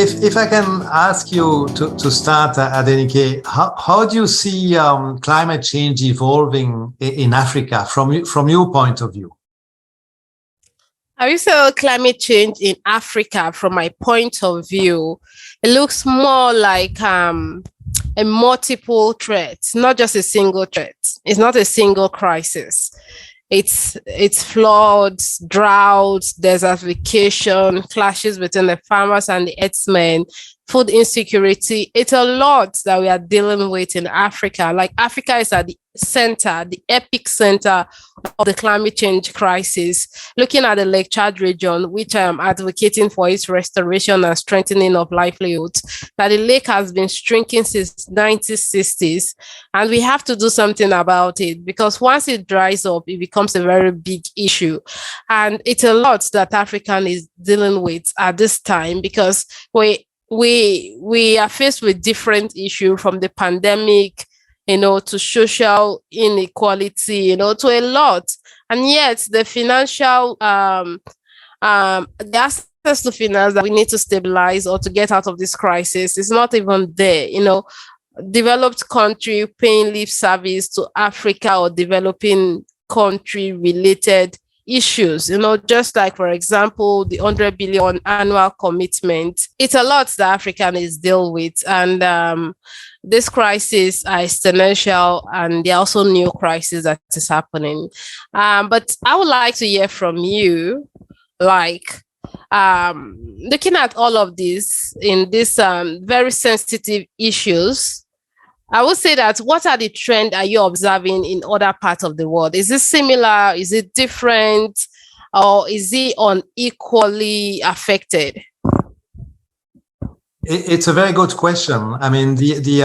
If I can ask you to start, Adenike, how do you see climate change evolving in Africa from your point of view? I would say climate change in Africa, from my point of view, it looks more like a multiple threat, not just a single threat. It's not a single crisis. It's floods, droughts, desertification, clashes between the farmers and the herdsmen, food insecurity. It's a lot that we are dealing with in Africa. Like Africa is at the center, the epic center of the climate change crisis. Looking at the Lake Chad region, which I am advocating for its restoration and strengthening of livelihoods, that the lake has been shrinking since 1960s, and we have to do something about it, because once it dries up, it becomes a very big issue. And it's a lot that African is dealing with at this time, because we are faced with different issues, from the pandemic, to social inequality, to a lot. And yet the financial, the access to finance that we need to stabilize or to get out of this crisis is not even there. Developed country paying lip service to Africa or developing country related issues, just like, for example, the 100 billion annual commitment. It's a lot that African is deal with. And this crisis are exponential, and there are also new crises that is happening. But I would like to hear from you, like, looking at all of this in this very sensitive issues, I would say that what are the trends are you observing in other parts of the world? Is it similar? Is it different? Or is it unequally affected? It's a very good question. I mean, the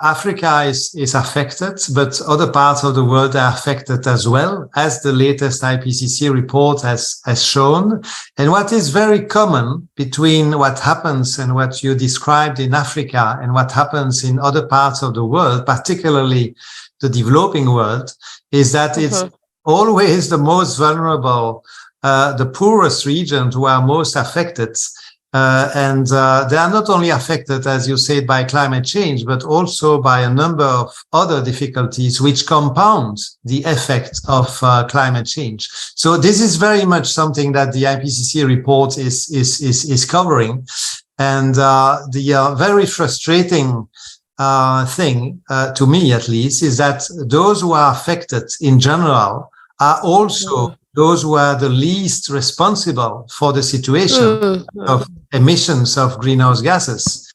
Africa is affected, but other parts of the world are affected as well, as the latest IPCC report has shown. And what is very common between what happens and what you described in Africa and what happens in other parts of the world, particularly the developing world, is that it's always the most vulnerable, the poorest regions who are most affected. And they are not only affected, as you said, by climate change, but also by a number of other difficulties which compound the effect of climate change. So this is very much something that the IPCC report is covering. And the very frustrating thing, to me at least, is that those who are affected in general are also those who are the least responsible for the situation of emissions of greenhouse gases,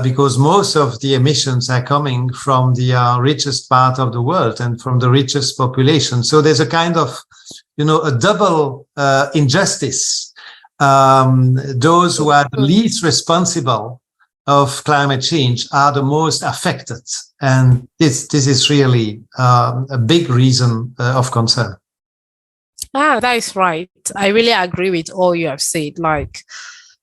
because most of the emissions are coming from the richest part of the world and from the richest population. So there's a kind of, a double injustice. Those who are the least responsible of climate change are the most affected. And this is really a big reason of concern. That is right. I really agree with all you have said. Like,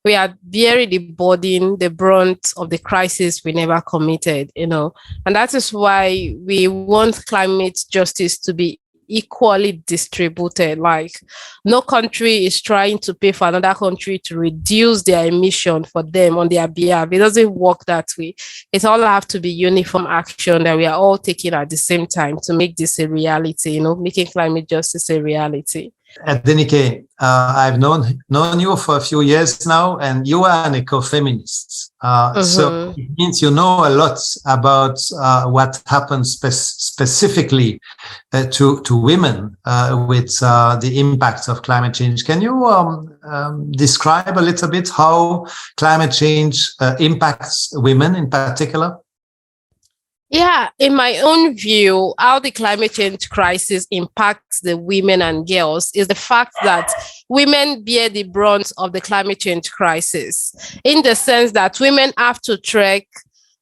we are bearing the brunt of the crisis we never committed, and that is why we want climate justice to be equally distributed. Like, no country is trying to pay for another country to reduce their emission for them on their behalf. It doesn't work that way. It all have to be uniform action that we are all taking at the same time to make this a reality, making climate justice a reality. Adenike, I've known you for a few years now, and you are an ecofeminist. So it means you know a lot about what happens specifically to women with the impacts of climate change. Can you describe a little bit how climate change impacts women in particular? Yeah, in my own view, how the climate change crisis impacts the women and girls is the fact that women bear the brunt of the climate change crisis, in the sense that women have to trek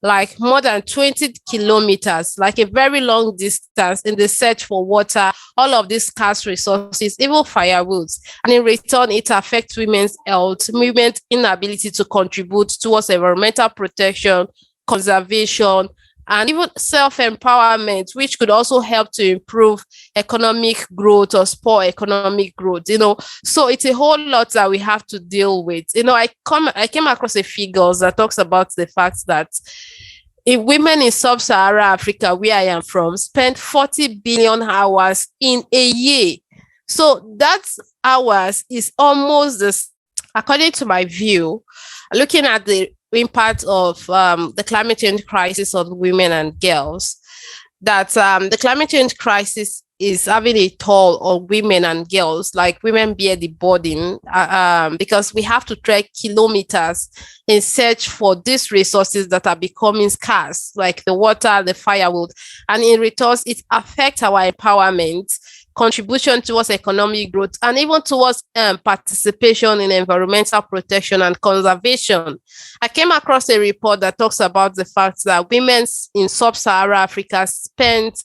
like more than 20 kilometers, like a very long distance, in the search for water, all of these scarce resources, even firewood. And in return, it affects women's health, women's inability to contribute towards environmental protection, conservation, and even self-empowerment, which could also help to improve economic growth or spur economic growth, So it's a whole lot that we have to deal with. I came across a figures that talks about the fact that if women in sub-Saharan Africa, where I am from, spend 40 billion hours in a year. So that hours is almost this, according to my view, looking at the impact of the climate change crisis on women and girls, that the climate change crisis is having a toll on women and girls. Like, women bear the burden because we have to trek kilometers in search for these resources that are becoming scarce, like the water, the firewood, and in return, it affects our empowerment, contribution towards economic growth, and even towards participation in environmental protection and conservation. I came across a report that talks about the fact that women in sub-Saharan Africa spend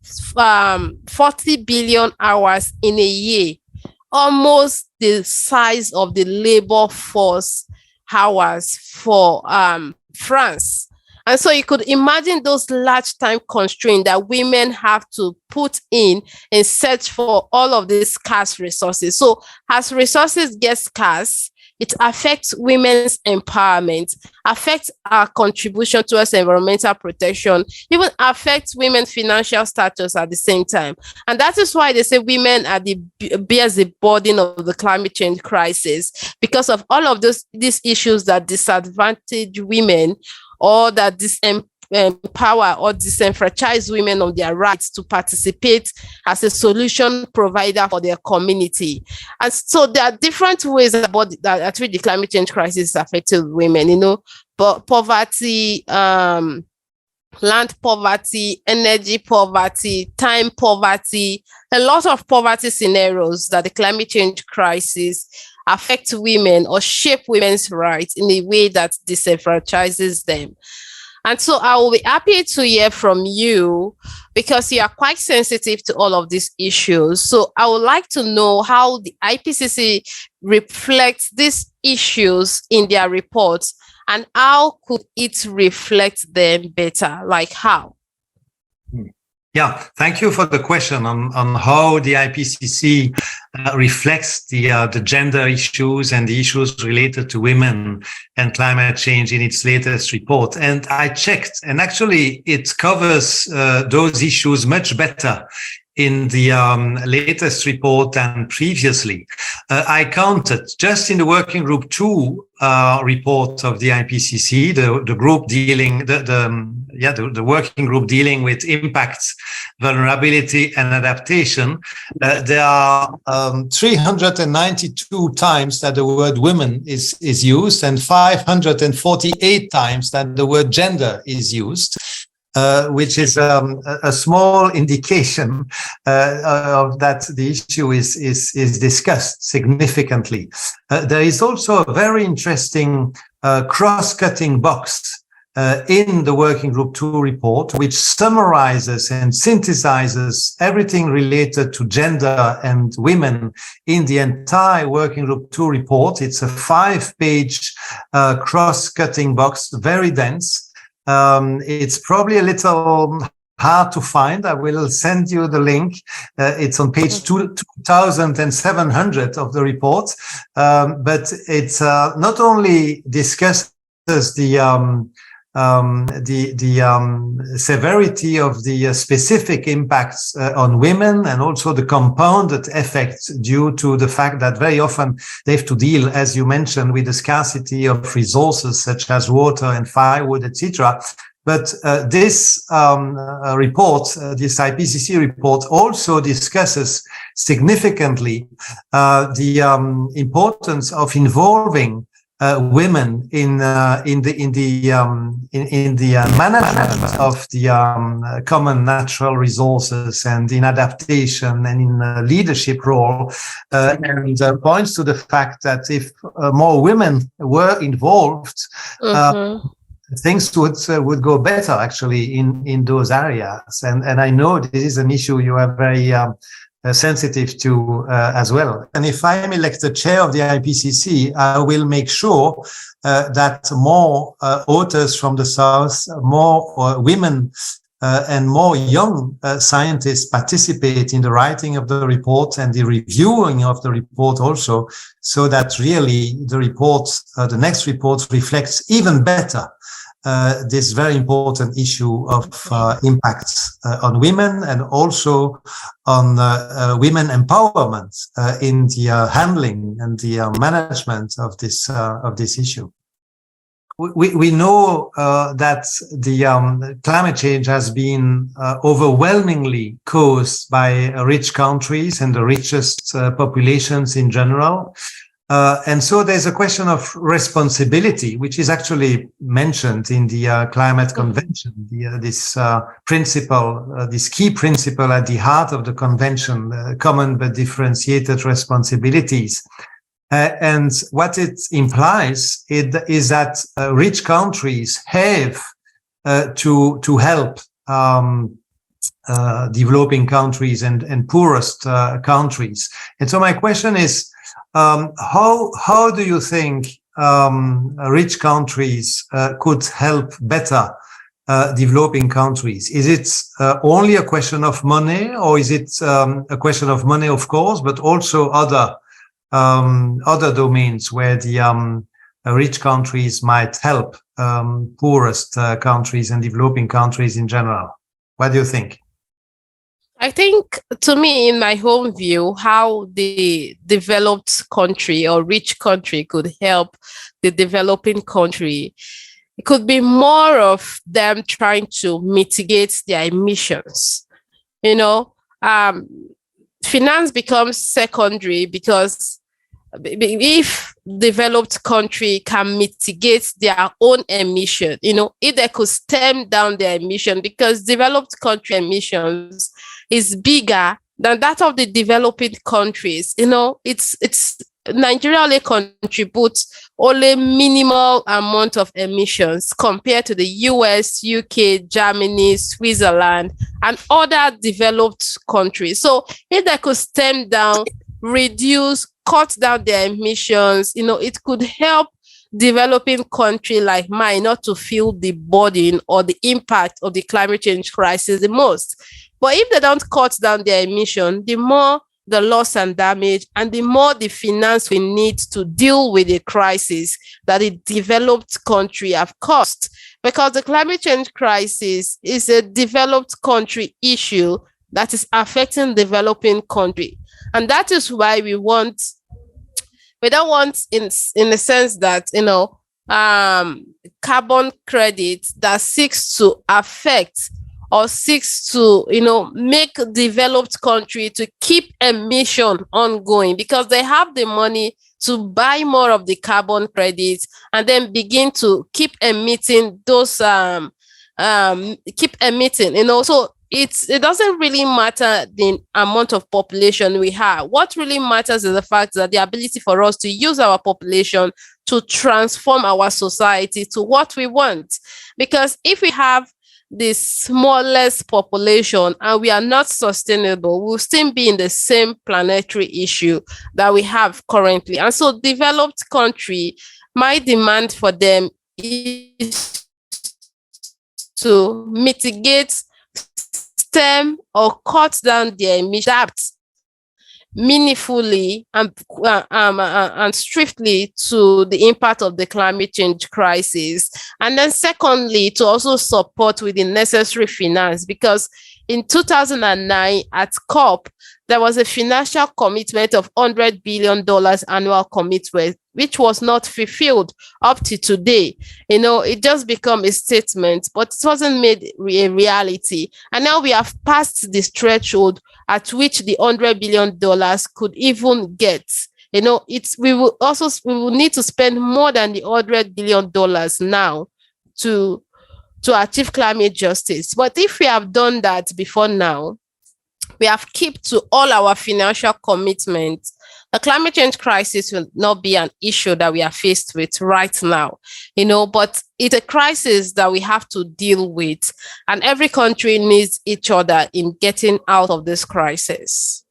40 billion hours in a year, almost the size of the labor force hours for France. And so you could imagine those large time constraints that women have to put in search for all of these scarce resources. So as resources get scarce, it affects women's empowerment, affects our contribution towards environmental protection, even affects women's financial status at the same time. And that is why they say women are bears the burden of the climate change crisis, because of all of these issues that disadvantage women, or that empower or disenfranchise women of their rights to participate as a solution provider for their community. And so there are different ways about that the climate change crisis is affecting women, but poverty, land poverty, energy poverty, time poverty, a lot of poverty scenarios that the climate change crisis affect women or shape women's rights in a way that disenfranchises them. And so I will be happy to hear from you, because you are quite sensitive to all of these issues. So I would like to know how the IPCC reflects these issues in their reports, and how could it reflect them better? Like, how? Yeah, thank you for the question on how the IPCC reflects the gender issues and the issues related to women and climate change in its latest report. And I checked, and actually it covers those issues much better in the latest report than previously. I counted just in the working group 2 report of the IPCC, the group dealing the working group dealing with impacts, vulnerability, and adaptation. There are 392 times that the word women is used, and 548 times that the word gender is used. Which is a small indication of that the issue is discussed significantly. There is also a very interesting cross-cutting box in the Working Group 2 report, which summarizes and synthesizes everything related to gender and women in the entire Working Group 2 report. It's a 5-page cross-cutting box, very dense. It's probably a little hard to find. I will send you the link. It's on page 2700 of the report. But it's not only discusses the severity of the specific impacts on women, and also the compounded effects due to the fact that very often they have to deal, as you mentioned, with the scarcity of resources such as water and firewood, etc. But this report, this IPCC report, also discusses significantly the importance of involving women in the management of the common natural resources, and in adaptation and in leadership role, and points to the fact that if more women were involved, things would go better actually in those areas. And I know this is an issue you are very sensitive to as well. And if I am elected chair of the IPCC, I will make sure that more authors from the South, more women and more young scientists participate in the writing of the report and the reviewing of the report also, so that really the report, the next report reflects even better this very important issue of impacts on women and also on women empowerment in the handling and the management of this issue. We know that the climate change has been overwhelmingly caused by rich countries and the richest populations in general. And so there's a question of responsibility, which is actually mentioned in the Climate Convention, this principle, this key principle at the heart of the convention, common but differentiated responsibilities. And what it implies is that rich countries have to help developing countries and poorest countries. And so my question is, how do you think rich countries could help better developing countries? Is it only a question of money, or is it a question of money, of course, but also other domains where the rich countries might help poorest countries and developing countries in general? What do you think? I think, to me, in my own view, how the developed country or rich country could help the developing country, it could be more of them trying to mitigate their emissions. Finance becomes secondary, because if developed country can mitigate their own emission, if they could stem down their emission, because developed country emissions is bigger than that of the developing countries. It's Nigeria only contributes only minimal amount of emissions compared to the US, UK, Germany, Switzerland, and other developed countries. So if they could stem down, reduce, cut down their emissions, it could help developing country like mine not to feel the burden or the impact of the climate change crisis the most. But if they don't cut down their emission, the more the loss and damage, and the more the finance we need to deal with the crisis that the developed country have caused. Because the climate change crisis is a developed country issue that is affecting developing country. And that is why we don't want in the sense that, carbon credit that seeks to affect or seeks to, make developed country to keep emission ongoing, because they have the money to buy more of the carbon credits and then begin to keep emitting those, So it doesn't really matter the amount of population we have. What really matters is the fact that the ability for us to use our population to transform our society to what we want. Because if we have the smallest population and we are not sustainable, we'll still be in the same planetary issue that we have currently. And so developed country, my demand for them is to mitigate, stem, or cut down their emissions meaningfully and swiftly to the impact of the climate change crisis. And then secondly, to also support with the necessary finance, because in 2009 at COP, there was a financial commitment of $100 billion annual commitment, which was not fulfilled up to today. It just became a statement, but it wasn't made a reality. And now we have passed this threshold at which the $100 billion could even get. We will need to spend more than the $100 billion now to achieve climate justice. But if we have done that before now, we have kept to all our financial commitments, the climate change crisis will not be an issue that we are faced with right now, but it's a crisis that we have to deal with. And every country needs each other in getting out of this crisis.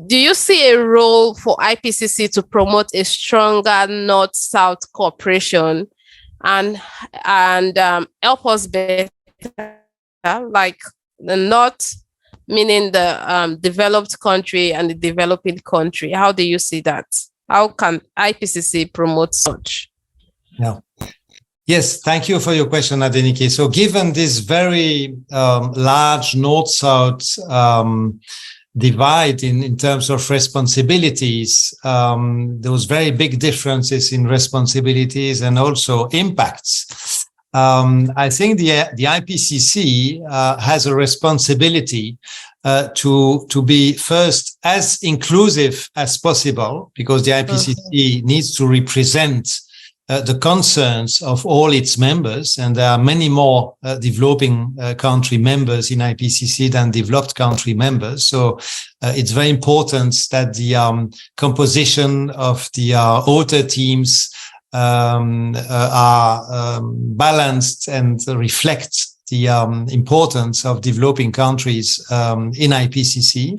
do you see a role for IPCC to promote a stronger North-South cooperation and help us better, like the North, meaning the developed country and the developing country? How do you see that? How can IPCC promote such? Yeah. Yes, thank you for your question, Adenike. So given this very large North-South divide in terms of responsibilities, those very big differences in responsibilities and also impacts, I think the IPCC has a responsibility to be first as inclusive as possible, because the IPCC needs to represent the concerns of all its members, and there are many more developing country members in IPCC than developed country members. So it's very important that the composition of the author teams are balanced and reflect the importance of developing countries in IPCC.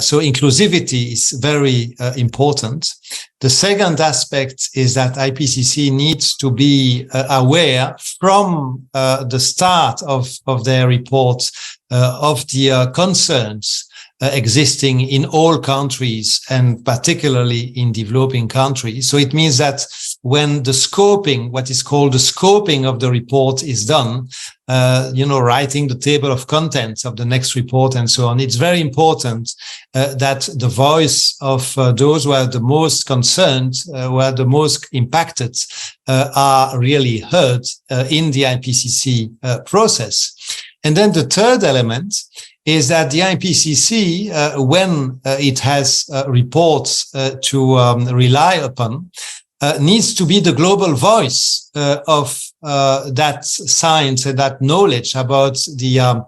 So inclusivity is very important. The second aspect is that IPCC needs to be aware from the start of their report of the concerns existing in all countries, and particularly in developing countries. So it means that when the scoping, what is called the scoping of the report is done, writing the table of contents of the next report and so on, it's very important that the voice of those who are the most concerned, who are the most impacted, are really heard in the IPCC process. And then the third element is that the IPCC, when it has reports to rely upon, needs to be the global voice of that science and that knowledge about the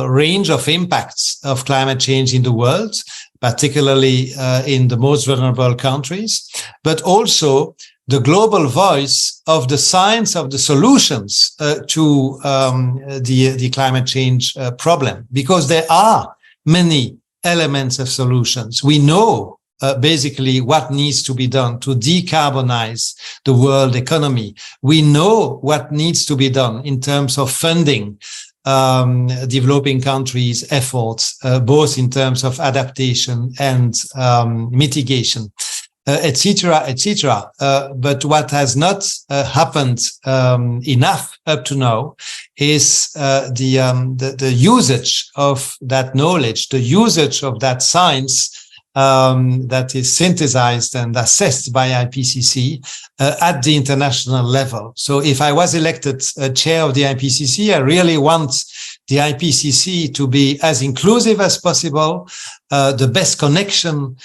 range of impacts of climate change in the world, particularly in the most vulnerable countries, but also the global voice of the science of the solutions to the climate change problem, because there are many elements of solutions. We know basically what needs to be done to decarbonize the world economy. We know what needs to be done in terms of funding developing countries' efforts, both in terms of adaptation and mitigation, etc., etc. But what has not happened enough up to now is the usage of that knowledge, the usage of that science that is synthesized and assessed by IPCC at the international level. So if I was elected chair of the IPCC, I really want the IPCC to be as inclusive as possible, the best connection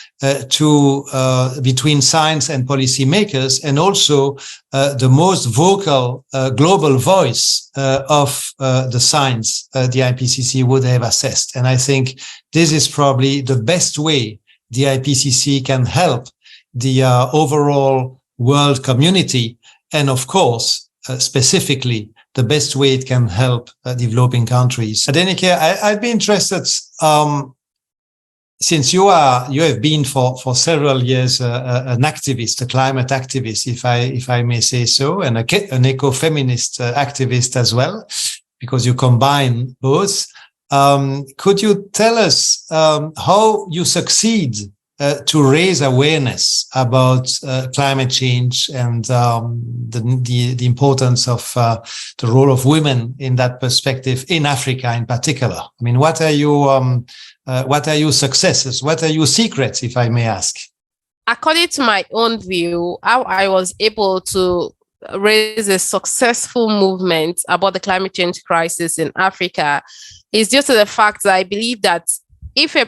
between science and policymakers, and also the most vocal global voice of the science the IPCC would have assessed. And I think this is probably the best way the IPCC can help the overall world community, and of course, specifically, the best way it can help developing countries. Adenike, I'd be interested, since you have been for several years an activist, a climate activist, if I may say so, and an eco-feminist activist as well, because you combine both. Could you tell us how you succeed to raise awareness about climate change and the importance of the role of women in that perspective in Africa in particular? I mean, what are your successes? What are your secrets, if I may ask? According to my own view, how I was able to raise a successful movement about the climate change crisis in Africa is due to the fact that I believe that if you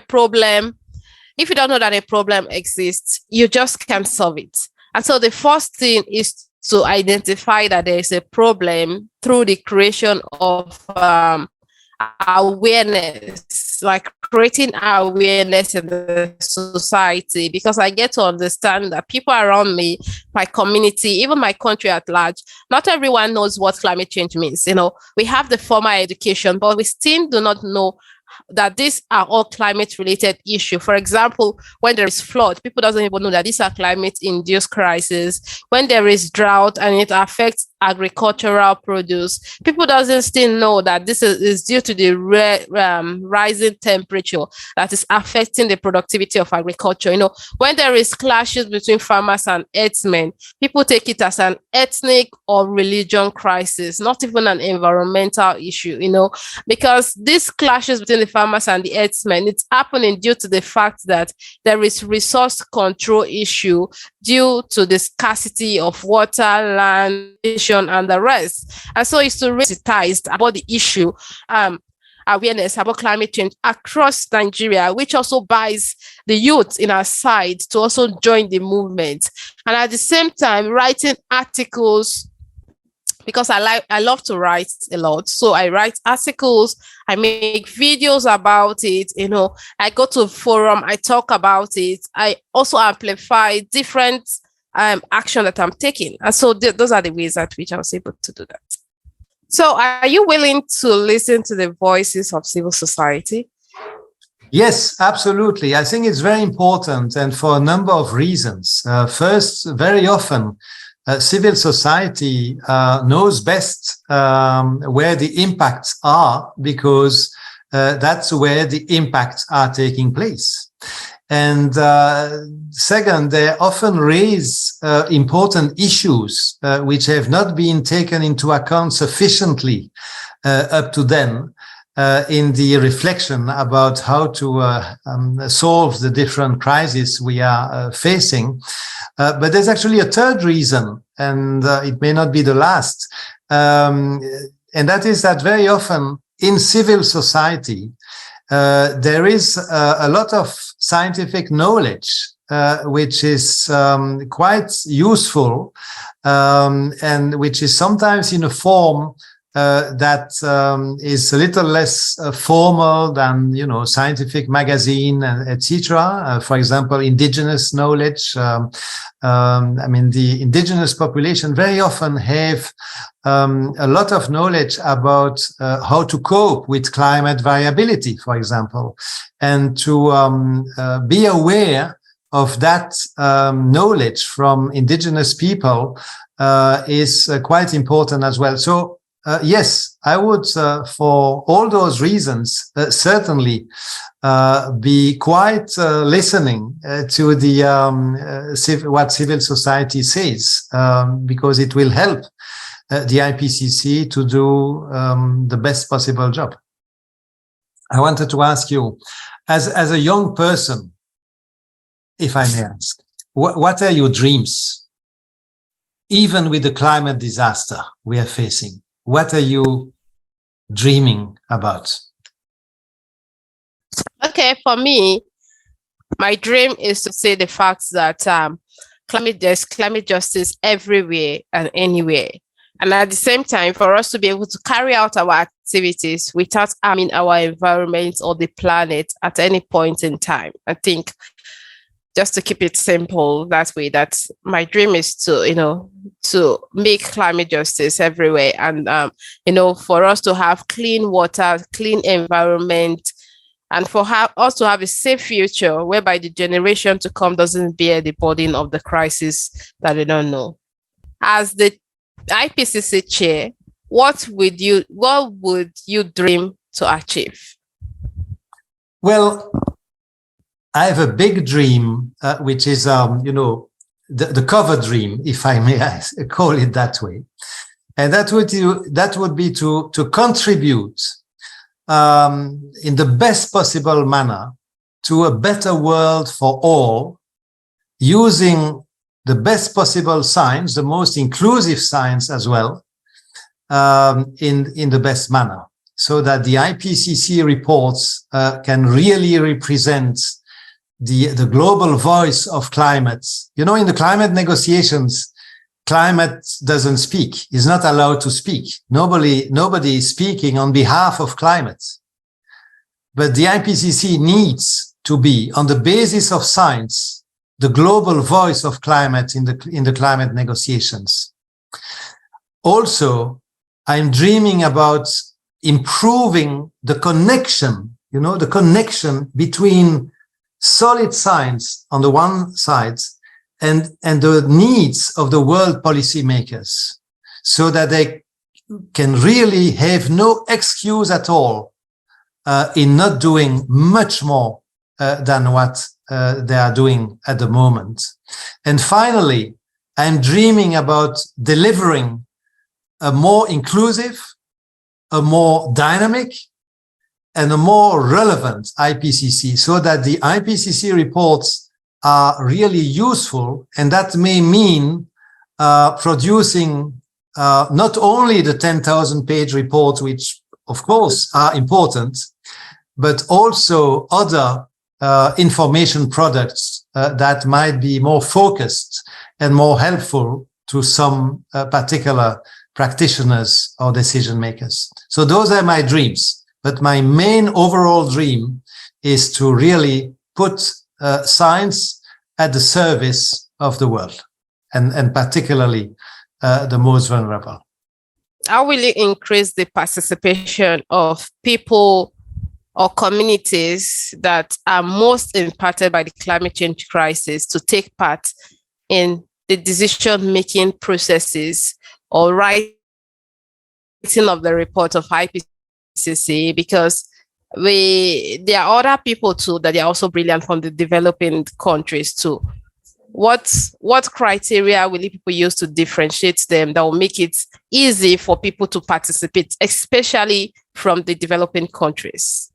don't know that a problem exists, you just can't solve it. And so the first thing is to identify that there is a problem through the creation of awareness, like creating awareness in the society, because I get to understand that people around me, my community, even my country at large, not everyone knows what climate change means. We have the formal education, but we still do not know that these are all climate-related issues. For example, when there is flood, people doesn't even know that these are climate-induced crises. When there is drought and it affects agricultural produce, people doesn't still know that this is due to the rising temperature that is affecting the productivity of agriculture. You know, when there is clashes between farmers and herdsmen, people take it as an ethnic or religion crisis, not even an environmental issue, you know, because these clashes between the farmers and the herdsmen, it's happening due to the fact that there is resource control issue due to the scarcity of water, land, and the rest. And so it's to raise about the issue, awareness about climate change across Nigeria, which also buys the youth in our side to also join the movement. And at the same time, writing articles, because I love to write a lot. So I write articles, I make videos about it, you know, I go to a forum, I talk about it. I also amplify different action that I'm taking. And so those are the ways at which I was able to do that. So are you willing to listen to the voices of civil society? Yes, absolutely. I think it's very important, and for a number of reasons. First, very often, civil society knows best where the impacts are, because that's where the impacts are taking place. And second, they often raise important issues which have not been taken into account sufficiently up to then in the reflection about how to solve the different crises we are facing. But there's actually a third reason, and it may not be the last, and that is that very often in civil society, there is a lot of scientific knowledge which is quite useful, and which is sometimes in a form that is a little less formal than, you know, scientific magazine, etc. For example, indigenous knowledge. I mean, the indigenous population very often have a lot of knowledge about how to cope with climate variability, for example, and to be aware of that knowledge from indigenous people is quite important as well. So yes, I would, for all those reasons, certainly be quite listening to the what civil society says, because it will help the IPCC to do the best possible job. I wanted to ask you, as a young person, if I may ask, what are your dreams? Even with the climate disaster we are facing, what are you dreaming about? Okay, for me, my dream is to say the fact that there's climate justice everywhere and anywhere. And at the same time, for us to be able to carry out our activities without harming our environment or the planet at any point in time. I think, just to keep it simple that way, that my dream is to, you know, to make climate justice everywhere. And, you know, for us to have clean water, clean environment, and for us to have a safe future whereby the generation to come doesn't bear the burden of the crisis that they don't know. As the IPCC chair, what would you dream to achieve? Well, I have a big dream, which is, you know, the cover dream, if I may call it that way. And that would be to contribute in the best possible manner to a better world for all, using the best possible science, the most inclusive science as well, in the best manner, so that the IPCC reports can really represent the global voice of climate. You know, in the climate negotiations, climate doesn't speak, is not allowed to speak. Nobody is speaking on behalf of climate. But the IPCC needs to be, on the basis of science, the global voice of climate in the climate negotiations. Also, I'm dreaming about improving the connection the connection between solid science on the one side and the needs of the world policymakers, so that they can really have no excuse at all in not doing much more than what they are doing at the moment. And finally, I'm dreaming about delivering a more inclusive, a more dynamic, and a more relevant IPCC, so that the IPCC reports are really useful. And that may mean producing not only the 10,000 page reports, which of course are important, but also other information products that might be more focused and more helpful to some particular practitioners or decision makers. So those are my dreams. But my main overall dream is to really put science at the service of the world, and particularly the most vulnerable. How will you increase the participation of people or communities that are most impacted by the climate change crisis to take part in the decision-making processes or writing of the report of IPCC? Because there are other people too that are also brilliant from the developing countries too. What criteria will people use to differentiate them that will make it easy for people to participate, especially from the developing countries?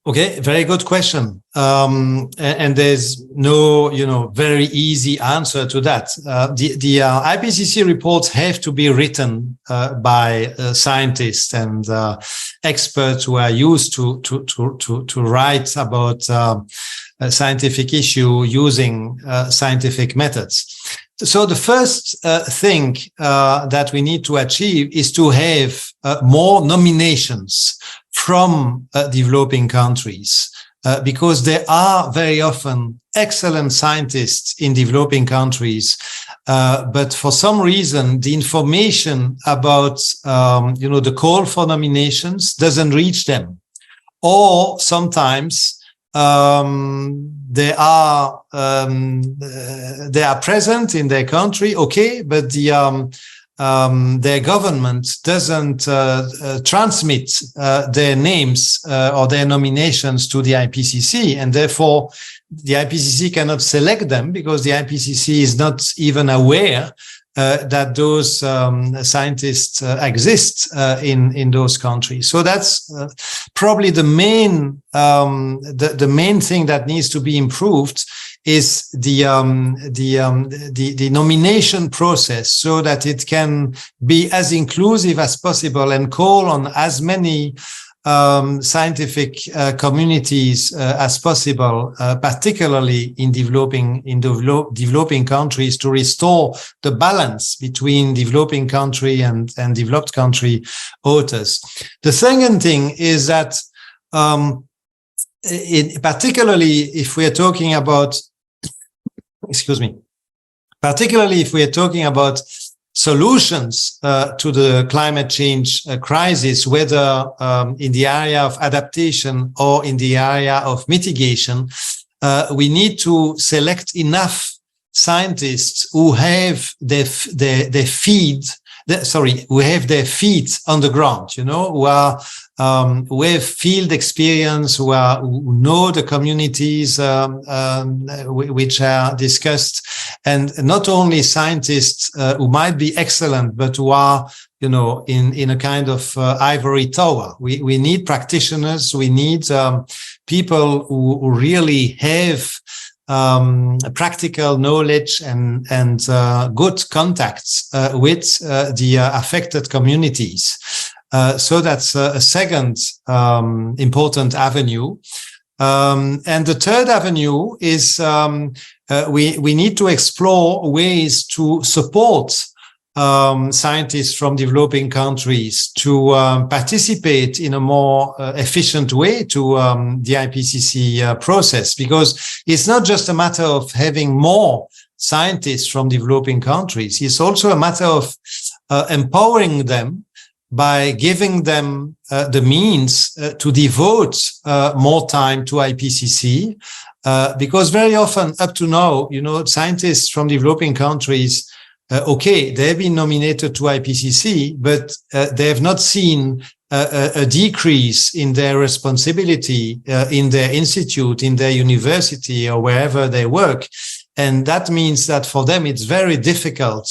Okay, very good question. And there's no, very easy answer to that. The IPCC reports have to be written by scientists and experts who are used to write about a scientific issue using scientific methods. So the first thing that we need to achieve is to have more nominations from developing countries, because there are very often excellent scientists in developing countries, but for some reason the information about the call for nominations doesn't reach them, or sometimes they are present in their country, okay, but their government doesn't transmit their names or their nominations to the IPCC, and therefore the IPCC cannot select them because the IPCC is not even aware that those scientists exist in those countries. So that's probably the main thing that needs to be improved is the nomination process, so that it can be as inclusive as possible and call on as many scientific communities as possible, particularly in developing countries, to restore the balance between developing country and developed country authors. The second thing is that particularly if we are talking about solutions to the climate change crisis, whether in the area of adaptation or in the area of mitigation, we need to select enough scientists who have their feet on the ground, who have field experience, who know the communities which are discussed, and not only scientists who might be excellent, but who are, in a kind of ivory tower. We need practitioners. We need people who really have practical knowledge and good contacts with the affected communities. So that's a second important avenue. And the third avenue is we need to explore ways to support scientists from developing countries to participate in a more efficient way to the IPCC process, because it's not just a matter of having more scientists from developing countries. It's also a matter of empowering them by giving them the means to devote more time to IPCC, because very often up to now, scientists from developing countries, they've been nominated to IPCC, but they have not seen a decrease in their responsibility in their institute, in their university, or wherever they work. And that means that for them, it's very difficult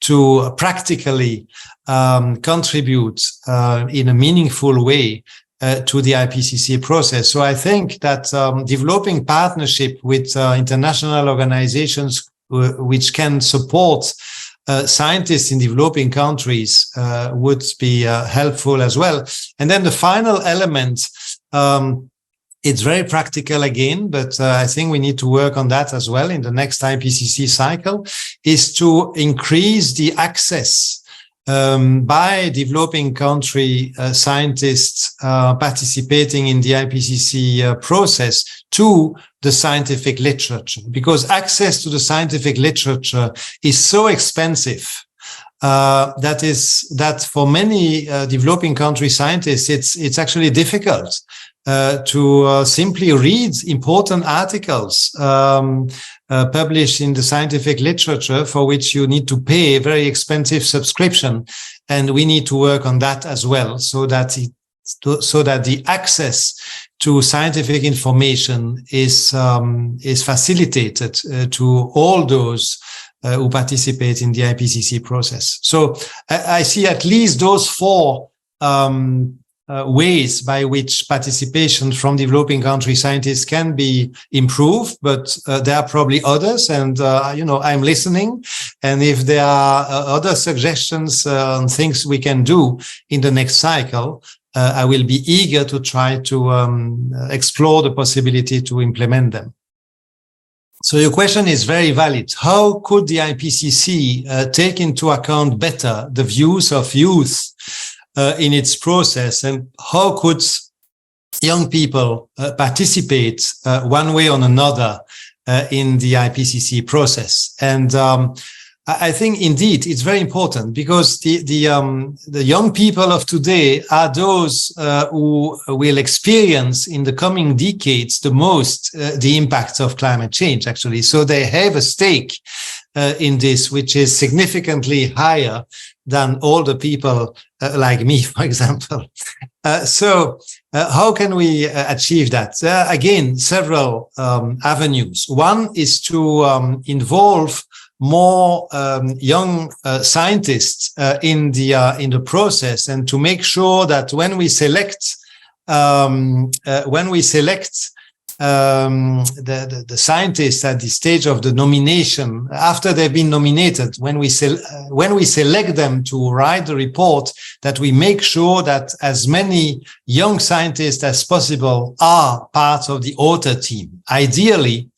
to practically contribute in a meaningful way to the IPCC process. So I think that developing partnership with international organizations which can support scientists in developing countries would be helpful as well. And then the final element, it's very practical again, but I think we need to work on that as well in the next IPCC cycle, is to increase the access by developing country scientists participating in the IPCC process to the scientific literature, because access to the scientific literature is so expensive that for many developing country scientists, it's actually difficult to simply read important articles published in the scientific literature, for which you need to pay a very expensive subscription. And we need to work on that as well, so that the access to scientific information is facilitated to all those who participate in the IPCC process. So I see at least those four ways by which participation from developing country scientists can be improved, but there are probably others, and I'm listening. And if there are other suggestions on things we can do in the next cycle, I will be eager to try to explore the possibility to implement them. So your question is very valid. How could the IPCC take into account better the views of youth in its process, and how could young people participate one way or another in the IPCC process? And I think indeed it's very important, because the young people of today are those who will experience in the coming decades the most the impacts of climate change, actually. So they have a stake in this, which is significantly higher than older people like me, for example. So how can we achieve that? Again, several avenues. One is to involve more young scientists in the process, and to make sure that when we select the scientists at the stage of the nomination, after they've been nominated, when we select them to write the report, that we make sure that as many young scientists as possible are part of the author team. Ideally,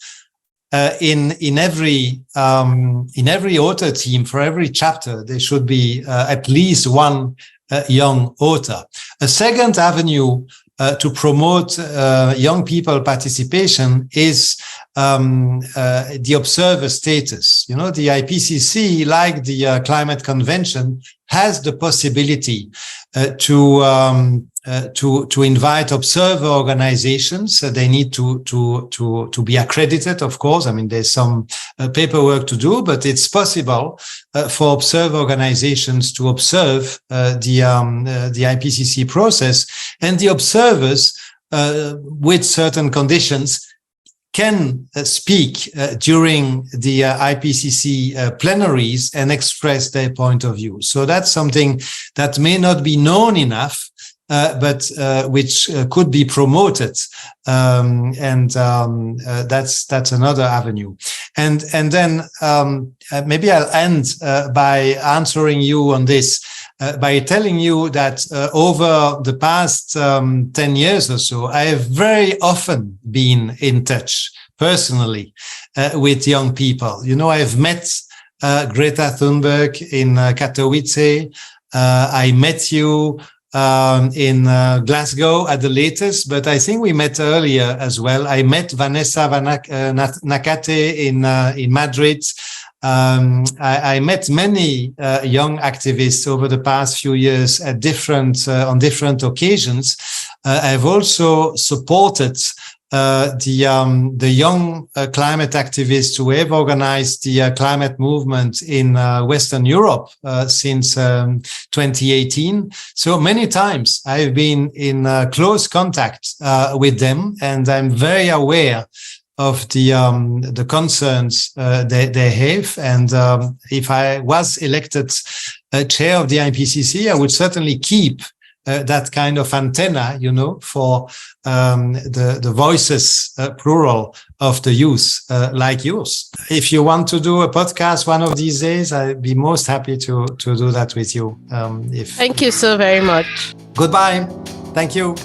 in every author team, for every chapter, there should be at least one young author. A second avenue to promote young people participation is the observer status. The IPCC, like the Climate Convention, has the possibility to invite observer organizations. They need to be accredited, of course. I mean, there's some paperwork to do, but it's possible for observer organizations to observe the IPCC process, and the observers, with certain conditions, can speak during the IPCC plenaries and express their point of view. So that's something that may not be known enough, but which could be promoted, and that's another avenue. And then maybe I'll end by answering you on this, by telling you that over the past 10 years or so, I have very often been in touch personally with young people. I've met Greta Thunberg in Katowice. I met you in Glasgow at the latest, but I think we met earlier as well. I met Vanessa Nakate in Madrid. I met many young activists over the past few years at on different occasions. I've also supported the young climate activists who have organized the climate movement in Western Europe since 2018. So many times I've been in close contact with them, and I'm very aware of the concerns they have. And if I was elected chair of the IPCC, I would certainly keep that kind of antenna, for the voices, plural, of the youth like yours. If you want to do a podcast one of these days, I'd be most happy to do that with you. Thank you so very much. Goodbye. Thank you.